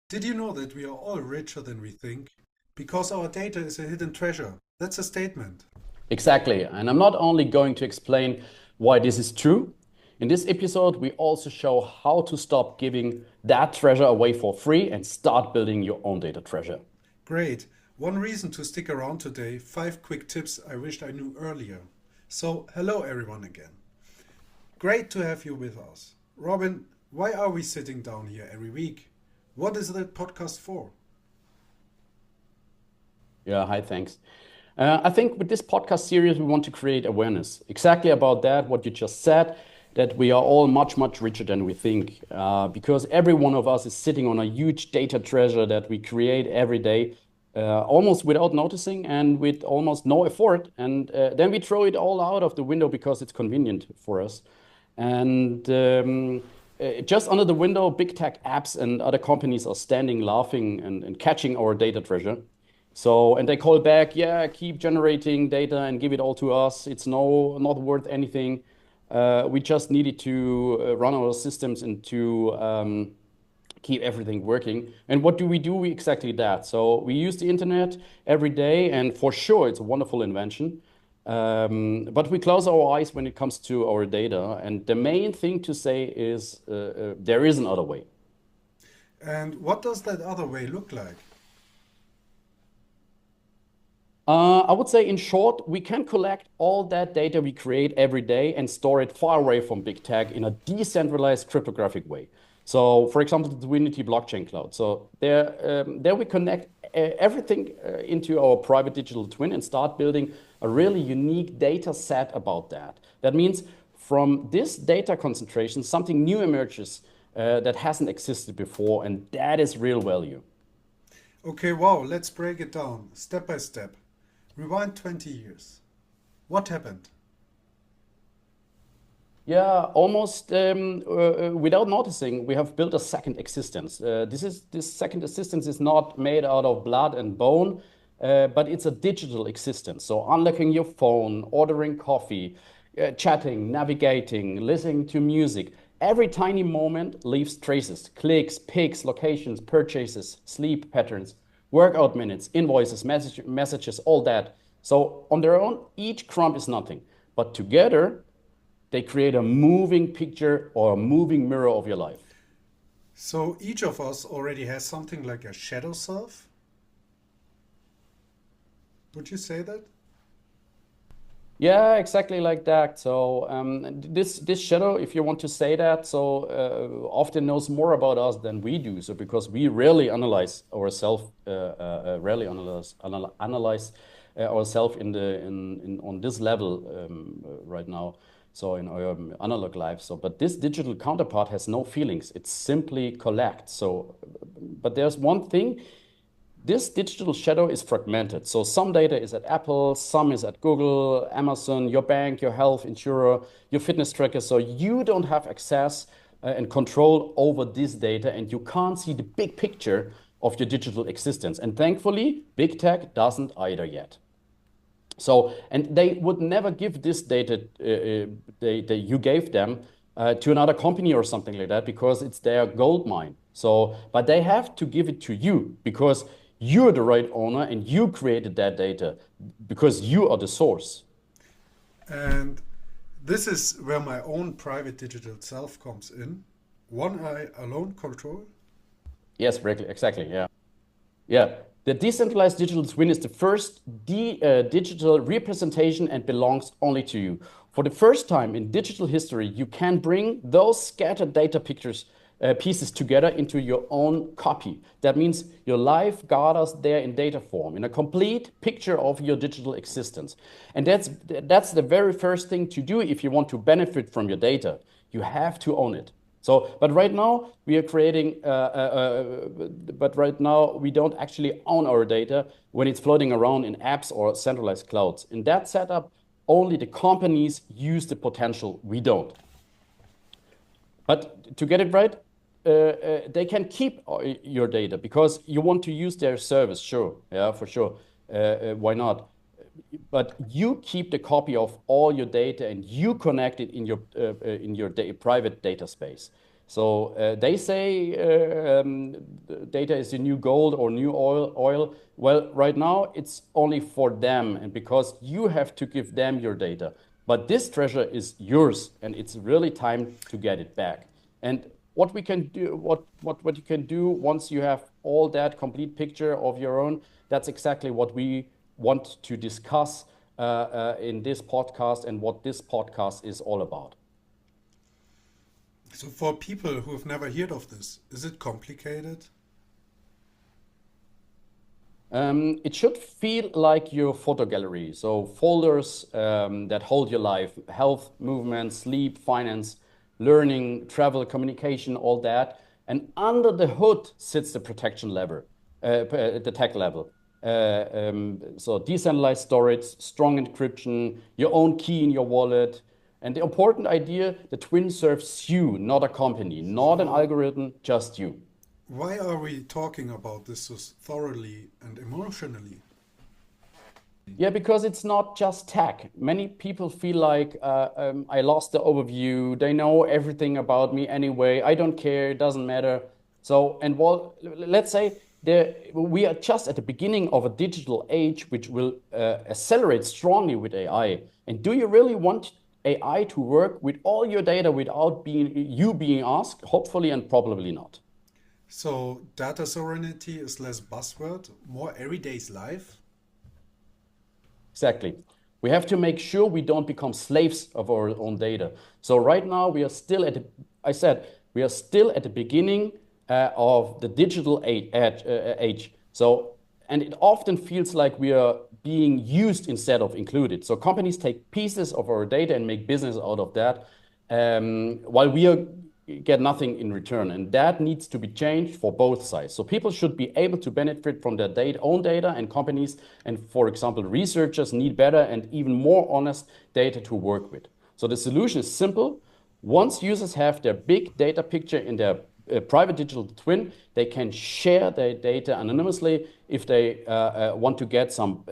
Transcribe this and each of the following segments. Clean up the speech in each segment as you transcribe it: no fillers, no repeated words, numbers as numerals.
Did you know that we are all richer than we think? Because our data is a hidden treasure. That's a statement. Exactly. And I'm not only going to explain why this is true. In this episode, we also show how to stop giving that treasure away for free and start building your own data treasure. Great. One reason to stick around today, 5 quick tips I wished I knew earlier. So, hello everyone again. Great to have you with us. Robin, why are we sitting down here every week? What is that podcast for? Yeah, hi, thanks. I think with this podcast series, we want to create awareness exactly about that, what you just said, that we are all much, much richer than we think. Because every one of us is sitting on a huge data treasure that we create every day, almost without noticing and with almost no effort. And then we throw it all out of the window because it's convenient for us. And just under the window, big tech apps and other companies are standing laughing and catching our data treasure. So, and they call back, yeah, keep generating data and give it all to us. It's not worth anything. We just needed to run our systems and to keep everything working. And what do? We exactly that. So we use the internet every day, and for sure, it's a wonderful invention. But we close our eyes when it comes to our data. And the main thing to say is there is another way. And what does that other way look like? I would say, in short, we can collect all that data we create every day and store it far away from big tech in a decentralized cryptographic way. So, for example, the Dwinity Blockchain Cloud. So there we connect everything into our private digital twin and start building a really unique data set about that. That means from this data concentration, something new emerges that hasn't existed before, and that is real value. Okay, wow, let's break it down step by step. Rewind 20 years. What happened? Yeah, almost without noticing, we have built a second existence. This second existence is not made out of blood and bone, but it's a digital existence. So unlocking your phone, ordering coffee, chatting, navigating, listening to music. Every tiny moment leaves traces, clicks, pics, locations, purchases, sleep patterns, workout minutes, invoices, messages, all that. So on their own, each crumb is nothing, but together they create a moving picture or a moving mirror of your life. So each of us already has something like a shadow self? Would you say that? Yeah, exactly like that. So this shadow, if you want to say that, so often knows more about us than we do. So because we rarely analyze ourselves, rarely analyze ourselves in on this level right now. So in our analog life. So, but this digital counterpart has no feelings. It simply collects. So, but there's one thing. This digital shadow is fragmented. So some data is at Apple, some is at Google, Amazon, your bank, your health insurer, your fitness tracker. So you don't have access and control over this data, and you can't see the big picture of your digital existence. And thankfully, big tech doesn't either yet. So, and they would never give this data you gave them to another company or something like that because it's their gold mine. So, but they have to give it to you because you're the right owner and you created that data because you are the source. And this is where my own private digital self comes in. One eye alone control. Yes, exactly. Yeah. Yeah, the decentralized digital twin is the first digital representation and belongs only to you. For the first time in digital history, you can bring those scattered data pieces together into your own copy. That means your life gathers there in data form, in a complete picture of your digital existence. And that's the very first thing to do if you want to benefit from your data. You have to own it. So, but right now we are creating, but right now we don't actually own our data when it's floating around in apps or centralized clouds. In that setup, only the companies use the potential. We don't. But to get it right, they can keep your data because you want to use their service. Sure, yeah, for sure. Why not? But you keep the copy of all your data and you connect it in your private data space. So they say data is the new gold or new oil. Well, right now it's only for them, and because you have to give them your data. But this treasure is yours, and it's really time to get it back. And what we can do, what you can do once you have all that complete picture of your own, that's exactly what we want to discuss in this podcast and what this podcast is all about. So for people who have never heard of this, is it complicated? It should feel like your photo gallery. So folders that hold your life, health, movement, sleep, finance, learning, travel, communication, all that. And under the hood sits the protection level, the tech level. So decentralized storage, strong encryption, your own key in your wallet. And the important idea, the twin serves you, not a company, not an So algorithm, just you. why are we talking about this so thoroughly and emotionally? Yeah, because it's not just tech. Many people feel like I lost the overview. They know everything about me anyway. I don't care. It doesn't matter. So, and well, let's say we are just at the beginning of a digital age, which will accelerate strongly with AI. And do you really want AI to work with all your data without being asked? Hopefully and probably not. So data sovereignty is less buzzword, more everyday's life? Exactly. We have to make sure we don't become slaves of our own data. So right now we are still at the, I said, we are still at the beginning of the digital age. So, and it often feels like we are being used instead of included. So companies take pieces of our data and make business out of that, while get nothing in return. And that needs to be changed for both sides. So people should be able to benefit from their own data, and companies and, for example, researchers need better and even more honest data to work with. So the solution is simple. Once users have their big data picture in their private digital twin, they can share their data anonymously if they want to get some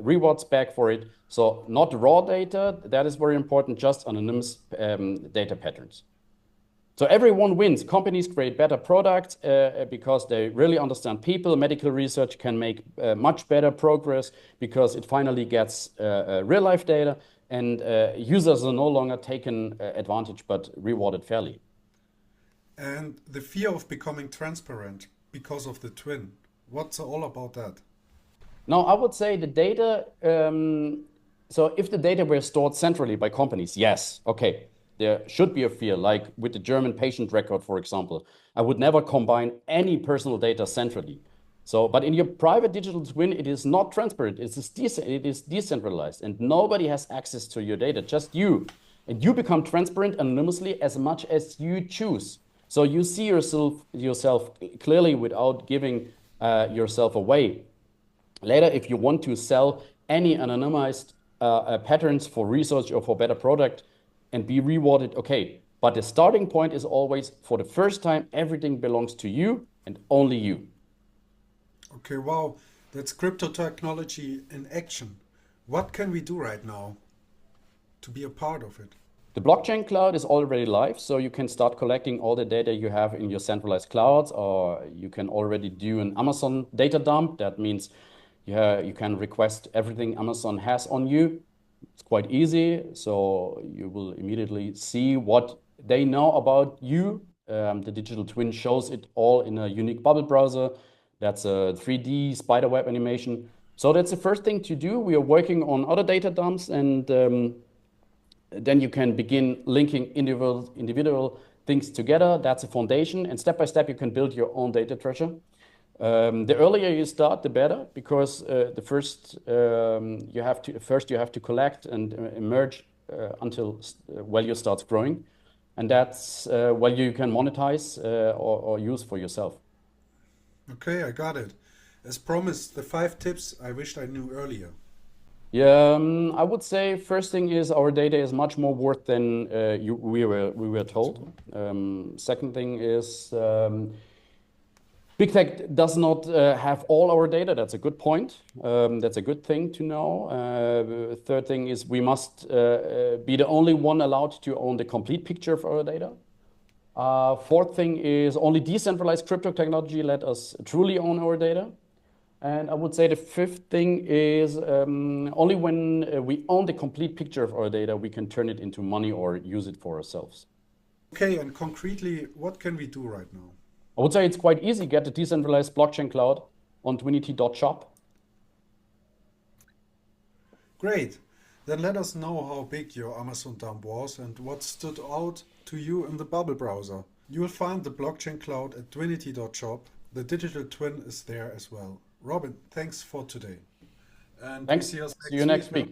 rewards back for it. So not raw data, that is very important, just anonymous data patterns. So everyone wins. Companies create better products because they really understand people. Medical research can make much better progress because it finally gets real life data, and users are no longer taken advantage but rewarded fairly. And the fear of becoming transparent because of the twin. What's all about that? Now, I would say the data, so if the data were stored centrally by companies, yes, okay, there should be a fear, like with the German patient record, for example. I would never combine any personal data centrally. So, but in your private digital twin, it is not transparent. It is decentralized, and nobody has access to your data, just you. And you become transparent anonymously as much as you choose. So you see yourself clearly without giving yourself away. Later, if you want to sell any anonymized patterns for research or for better product and be rewarded, okay. But the starting point is always, for the first time, everything belongs to you and only you. Okay, wow, that's crypto technology in action. What can we do right now to be a part of it? The blockchain cloud is already live, so you can start collecting all the data you have in your centralized clouds, or you can already do an Amazon data dump. That means you can request everything Amazon has on you. It's quite easy, so you will immediately see what they know about you. The digital twin shows it all in a unique bubble browser. That's a 3D spider web animation. So that's the first thing to do. We are working on other data dumps, and then you can begin linking individual things together. That's a foundation, and step by step you can build your own data treasure. The earlier you start, the better, because the first you have to collect and merge until value starts growing, and that's value you can monetize or use for yourself. Okay, I got it. As promised, the 5 tips I wished I knew earlier. Yeah, I would say first thing is our data is much more worth than we were told. Second thing is big tech does not have all our data. That's a good point. That's a good thing to know. Third thing is we must be the only one allowed to own the complete picture of our data. Fourth thing is only decentralized crypto technology let us truly own our data. And I would say the fifth thing is only when we own the complete picture of our data, we can turn it into money or use it for ourselves. Okay, and concretely, what can we do right now? I would say it's quite easy. Get the decentralized blockchain cloud on dwinity.shop. Great. Then let us know how big your Amazon dump was and what stood out to you in the bubble browser. You will find the blockchain cloud at dwinity.shop. The digital twin is there as well. Robin, thanks for today. And Thanks. see us See you next week. week.